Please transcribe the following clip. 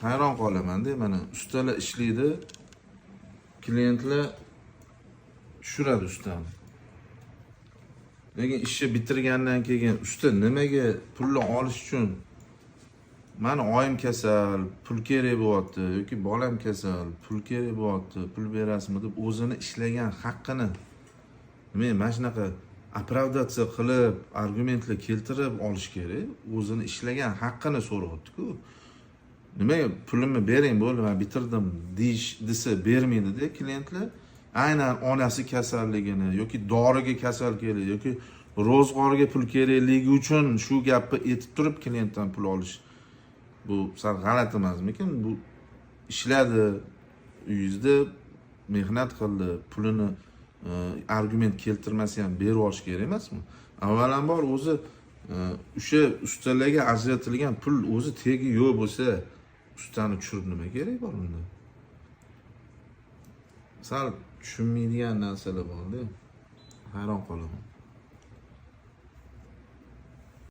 hayron qolaman-da, mana ustalar ishlaydi, klientlar tushiradi ustani. Lekin ishni bitirgandan keyin usta nimaga pulni olish uchun mani oyim kasal, pul kerak bo'lyapti yoki bolam kasal, pul kerak bo'lyapti, pul berasizmi deb o'zini ishlagan haqqini mana shunaqa оправдация qilib, argumentlar keltirib olish kerak. O'zini ishlagan haqqini so'rayapti-ku. Nimaga pulimni bering bo'ldi, men bitirdim desa bermaydi-da klientlar. Aynan onasi kasalligini yoki doriga kasal keladi yoki ro'zg'orga pul kerakligi uchun shu gapni aytib turib klientdan pul olish. Bu sal g'alati emasmikin? Bu ishladi, uyingizda mehnat qildi, pulini argument keltirmasa ham berib olish kerak emasmi? Avvalambor o'zi o'sha ustalarga ajratilgan pul o'zi tegi yo'q bo'lsa, ustani tushirib nima kerak bor unda? Sal tushunmaydigan narsalar bor-da. Hayron qolaman.